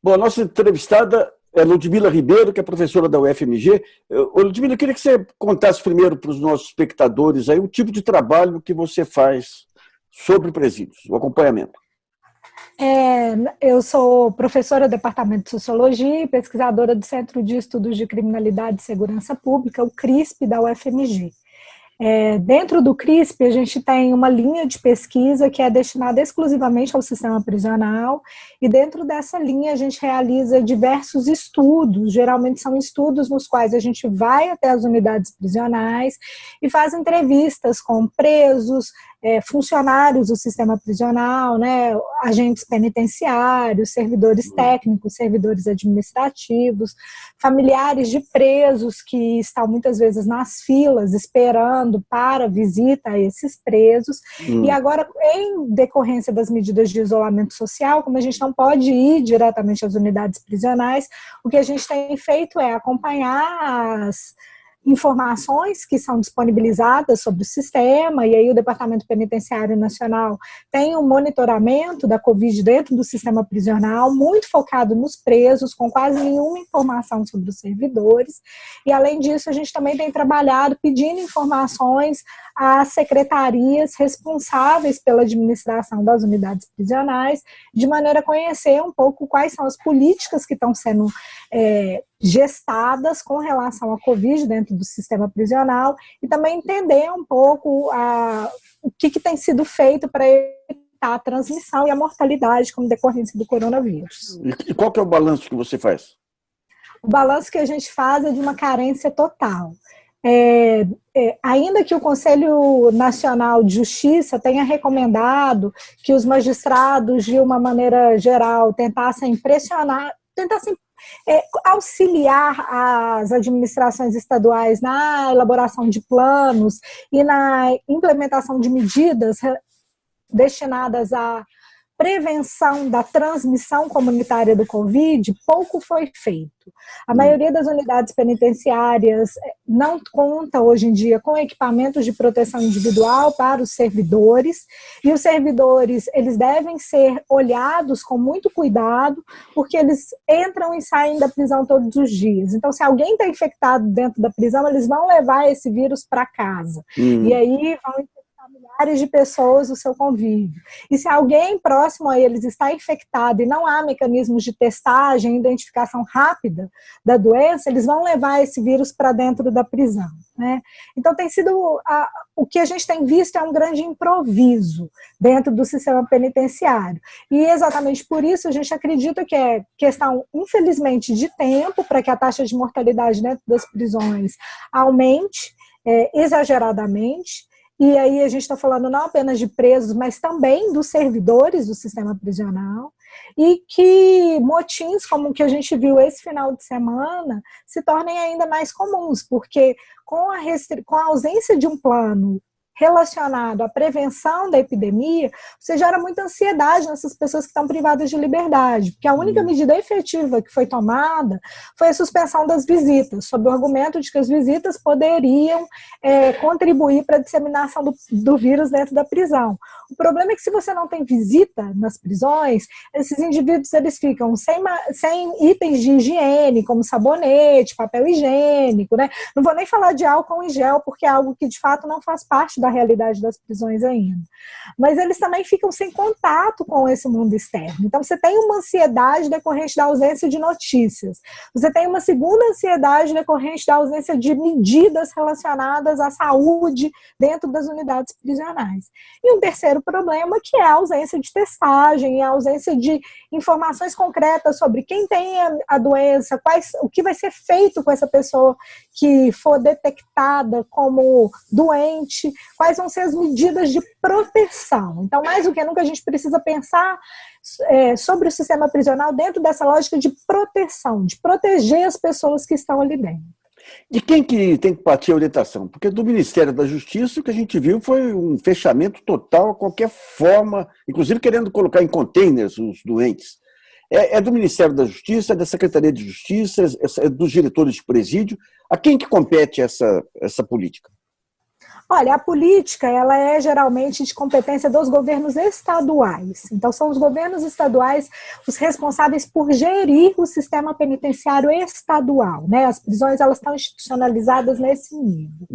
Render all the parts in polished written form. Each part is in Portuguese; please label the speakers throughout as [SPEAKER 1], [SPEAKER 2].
[SPEAKER 1] Bom, a nossa entrevistada é Ludmila Ribeiro, que é professora da UFMG. Ludmila, eu queria que você contasse primeiro para os nossos espectadores aí o tipo de trabalho que você faz sobre presídios, o acompanhamento.
[SPEAKER 2] Eu sou professora do Departamento de Sociologia e pesquisadora do Centro de Estudos de Criminalidade e Segurança Pública, o CRISP, da UFMG. Dentro do CRISP, a gente tem uma linha de pesquisa que é destinada exclusivamente ao sistema prisional, e dentro dessa linha a gente realiza diversos estudos, geralmente são estudos nos quais a gente vai até as unidades prisionais e faz entrevistas com presos, funcionários do sistema prisional, né, agentes penitenciários, servidores técnicos, servidores administrativos, familiares de presos que estão muitas vezes nas filas esperando para visita a esses presos. E agora, em decorrência das medidas de isolamento social, como a gente não pode ir diretamente às unidades prisionais, o que a gente tem feito é acompanhar as informações que são disponibilizadas sobre o sistema, e aí o Departamento Penitenciário Nacional tem um monitoramento da Covid dentro do sistema prisional, muito focado nos presos, com quase nenhuma informação sobre os servidores, e além disso a gente também tem trabalhado pedindo informações às secretarias responsáveis pela administração das unidades prisionais, de maneira a conhecer um pouco quais são as políticas que estão sendo gestadas com relação à Covid dentro do sistema prisional, e também entender um pouco o que tem sido feito para evitar a transmissão e a mortalidade como decorrência do coronavírus.
[SPEAKER 1] E qual que é o balanço que você faz?
[SPEAKER 2] O balanço que a gente faz é de uma carência total. Ainda que o Conselho Nacional de Justiça tenha recomendado que os magistrados, de uma maneira geral, tentassem auxiliar as administrações estaduais na elaboração de planos e na implementação de medidas destinadas à prevenção da transmissão comunitária do Covid, pouco foi feito. A maioria das unidades penitenciárias não conta hoje em dia com equipamentos de proteção individual para os servidores, e os servidores eles devem ser olhados com muito cuidado, porque eles entram e saem da prisão todos os dias. Então, se alguém está infectado dentro da prisão, eles vão levar esse vírus para casa. E aí vão milhares de pessoas o seu convívio. E se alguém próximo a eles está infectado e não há mecanismos de testagem, identificação rápida da doença, eles vão levar esse vírus para dentro da prisão, né? Então tem sido o que a gente tem visto é um grande improviso dentro do sistema penitenciário. E exatamente por isso a gente acredita que é questão, infelizmente, de tempo para que a taxa de mortalidade dentro das prisões aumente exageradamente. E aí a gente está falando não apenas de presos, mas também dos servidores do sistema prisional, e que motins como o que a gente viu esse final de semana se tornem ainda mais comuns, porque com a ausência de um plano relacionado à prevenção da epidemia, você gera muita ansiedade nessas pessoas que estão privadas de liberdade, porque a única medida efetiva que foi tomada foi a suspensão das visitas, sob o argumento de que as visitas poderiam contribuir para a disseminação do vírus dentro da prisão. O problema é que se você não tem visita nas prisões, esses indivíduos eles ficam sem itens de higiene, como sabonete, papel higiênico, né? Não vou nem falar de álcool em gel, porque é algo que de fato não faz parte da realidade das prisões ainda. Mas eles também ficam sem contato com esse mundo externo. Então você tem uma ansiedade decorrente da ausência de notícias. Você tem uma segunda ansiedade decorrente da ausência de medidas relacionadas à saúde dentro das unidades prisionais. E um terceiro problema, que é a ausência de testagem e a ausência de informações concretas sobre quem tem a doença, o que vai ser feito com essa pessoa que for detectada como doente, quais vão ser as medidas de proteção. Então, mais do que nunca, a gente precisa pensar sobre o sistema prisional dentro dessa lógica de proteção, de proteger as pessoas que estão ali dentro.
[SPEAKER 1] De quem que tem que partir a orientação? Porque do Ministério da Justiça o que a gente viu foi um fechamento total a qualquer forma, inclusive querendo colocar em containers os doentes. É do Ministério da Justiça, é da Secretaria de Justiça, é dos diretores de presídio. A quem que compete essa política?
[SPEAKER 2] Olha, a política, ela é geralmente de competência dos governos estaduais. Então, são os governos estaduais os responsáveis por gerir o sistema penitenciário estadual, né? As prisões, elas estão institucionalizadas nesse nível.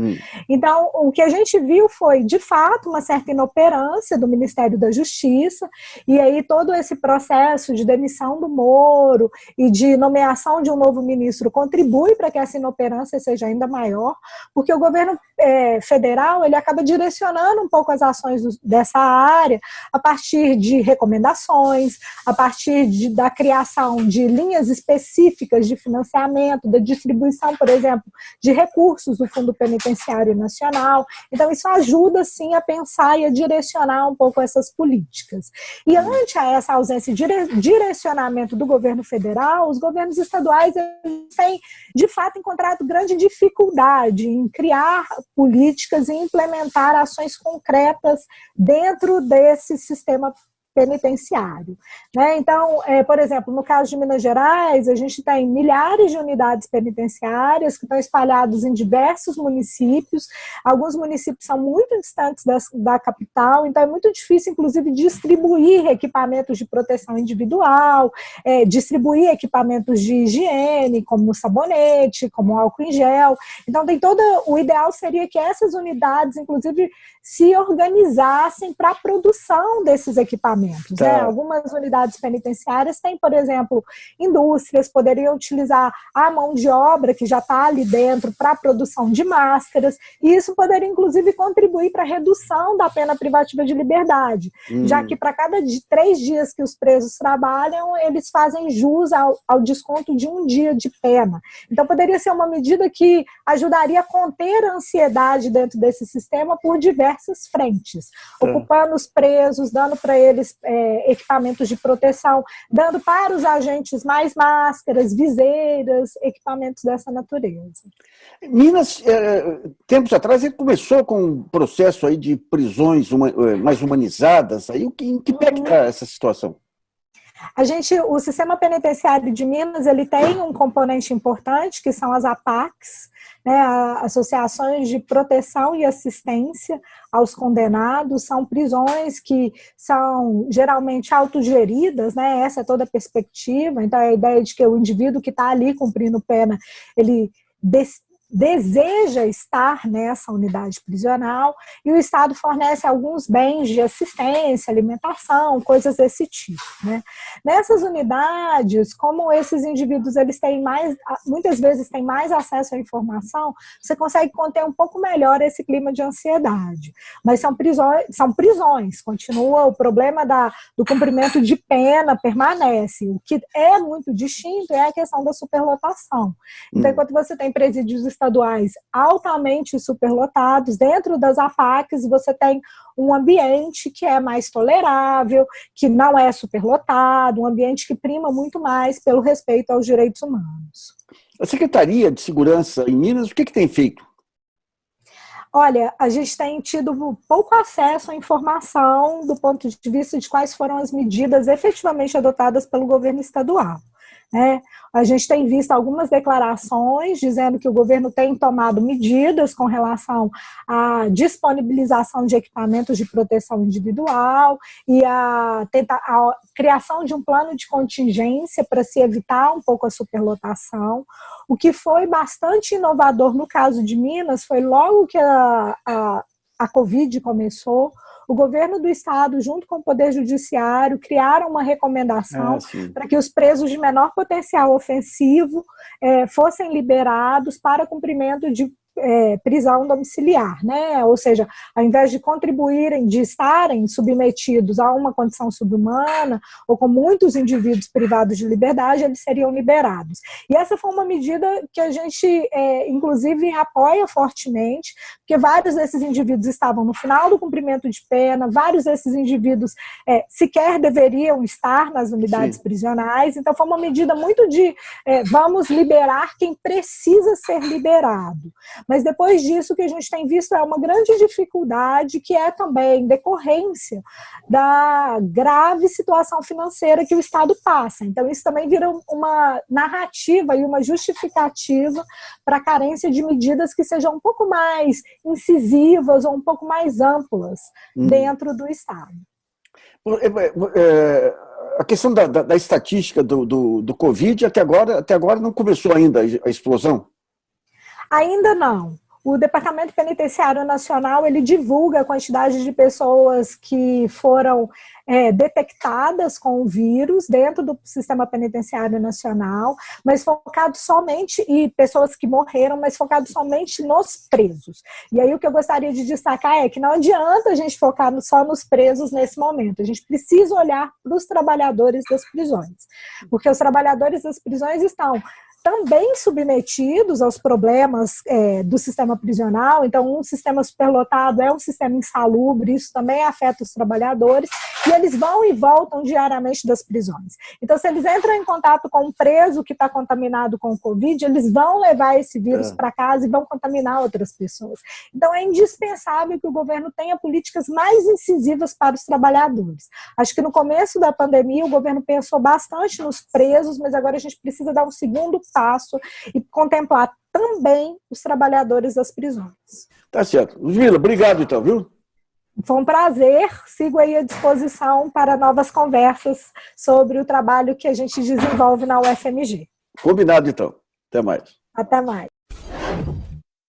[SPEAKER 2] Então, o que a gente viu foi, de fato, uma certa inoperância do Ministério da Justiça, e aí todo esse processo de demissão do Moro e de nomeação de um novo ministro contribui para que essa inoperância seja ainda maior, porque o governo federal ele acaba direcionando um pouco as ações dessa área a partir de recomendações, a partir da criação de linhas específicas de financiamento, da distribuição, por exemplo, de recursos do Fundo Penitenciário Nacional. Então, isso ajuda, sim, a pensar e a direcionar um pouco essas políticas. E ante a essa ausência de direcionamento do governo federal, os governos estaduais têm, de fato, encontrado grande dificuldade em criar políticas e implementar ações concretas dentro desse sistema penitenciário, né? Então, por exemplo, no caso de Minas Gerais, a gente tem milhares de unidades penitenciárias que estão espalhadas em diversos municípios. Alguns municípios são muito distantes da capital, então é muito difícil, inclusive, distribuir equipamentos de proteção individual, distribuir equipamentos de higiene, como sabonete, como álcool em gel. Então, o ideal seria que essas unidades, inclusive, se organizassem para a produção desses equipamentos.
[SPEAKER 1] Tá.
[SPEAKER 2] Né? Algumas unidades penitenciárias têm, por exemplo, indústrias, poderiam utilizar a mão de obra que já está ali dentro para a produção de máscaras, e isso poderia, inclusive, contribuir para a redução da pena privativa de liberdade, já que para cada 3 dias que os presos trabalham, eles fazem jus ao desconto de 1 dia de pena. Então, poderia ser uma medida que ajudaria a conter a ansiedade dentro desse sistema por diversas frentes, ocupando os presos, dando para eles equipamentos de proteção, dando para os agentes mais máscaras, viseiras, equipamentos dessa natureza.
[SPEAKER 1] Minas, tempos atrás, ele começou com um processo aí de prisões mais humanizadas. Aí, em que pé que está essa situação?
[SPEAKER 2] O sistema penitenciário de Minas, ele tem um componente importante, que são as APACs, né, Associações de Proteção e Assistência aos Condenados. São prisões que são geralmente autogeridas, né, essa é toda a perspectiva. Então, a ideia de que o indivíduo que está ali cumprindo pena, ele deseja estar nessa unidade prisional, e o Estado fornece alguns bens de assistência, alimentação, coisas desse tipo, né? Nessas unidades, como esses indivíduos eles muitas vezes têm mais acesso à informação, você consegue conter um pouco melhor esse clima de ansiedade. Mas são prisões, continua, o problema do cumprimento de pena permanece. O que é muito distinto é a questão da superlotação. Então, enquanto você tem presídios estaduais altamente superlotados, dentro das APACs você tem um ambiente que é mais tolerável, que não é superlotado, um ambiente que prima muito mais pelo respeito aos direitos humanos.
[SPEAKER 1] A Secretaria de Segurança em Minas, o que tem feito?
[SPEAKER 2] Olha, a gente tem tido pouco acesso à informação do ponto de vista de quais foram as medidas efetivamente adotadas pelo governo estadual. A gente tem visto algumas declarações dizendo que o governo tem tomado medidas com relação à disponibilização de equipamentos de proteção individual e a criação de um plano de contingência para se evitar um pouco a superlotação. O que foi bastante inovador no caso de Minas foi logo que a Covid começou, o governo do estado, junto com o Poder Judiciário, criaram uma recomendação para que os presos de menor potencial ofensivo fossem liberados para cumprimento de prisão domiciliar, né? Ou seja, ao invés de contribuírem, de estarem submetidos a uma condição subhumana, ou com muitos indivíduos privados de liberdade, eles seriam liberados. E essa foi uma medida que a gente, inclusive, apoia fortemente, porque vários desses indivíduos estavam no final do cumprimento de pena, vários desses indivíduos sequer deveriam estar nas unidades prisionais, então foi uma medida muito de vamos liberar quem precisa ser liberado. Mas depois disso, o que a gente tem visto é uma grande dificuldade, que é também decorrência da grave situação financeira que o Estado passa. Então, isso também vira uma narrativa e uma justificativa para a carência de medidas que sejam um pouco mais incisivas ou um pouco mais amplas dentro do Estado.
[SPEAKER 1] A questão da estatística do Covid, até agora não começou ainda a explosão?
[SPEAKER 2] Ainda não. O Departamento Penitenciário Nacional, ele divulga a quantidade de pessoas que foram detectadas com o vírus dentro do Sistema Penitenciário Nacional, mas focado somente, e pessoas que morreram, mas focado somente nos presos. E aí o que eu gostaria de destacar é que não adianta a gente focar só nos presos nesse momento, a gente precisa olhar para os trabalhadores das prisões, porque os trabalhadores das prisões estão também submetidos aos problemas do sistema prisional. Então, um sistema superlotado é um sistema insalubre, isso também afeta os trabalhadores, e eles vão e voltam diariamente das prisões. Então, se eles entram em contato com um preso que está contaminado com o Covid, eles vão levar esse vírus para casa e vão contaminar outras pessoas. Então, é indispensável que o governo tenha políticas mais incisivas para os trabalhadores. Acho que no começo da pandemia o governo pensou bastante nos presos, mas agora a gente precisa dar um segundo passo e contemplar também os trabalhadores das prisões.
[SPEAKER 1] Tá certo. Ludmila, obrigado então, viu?
[SPEAKER 2] Foi um prazer, sigo aí à disposição para novas conversas sobre o trabalho que a gente desenvolve na UFMG.
[SPEAKER 1] Combinado então. Até mais.
[SPEAKER 2] Até mais.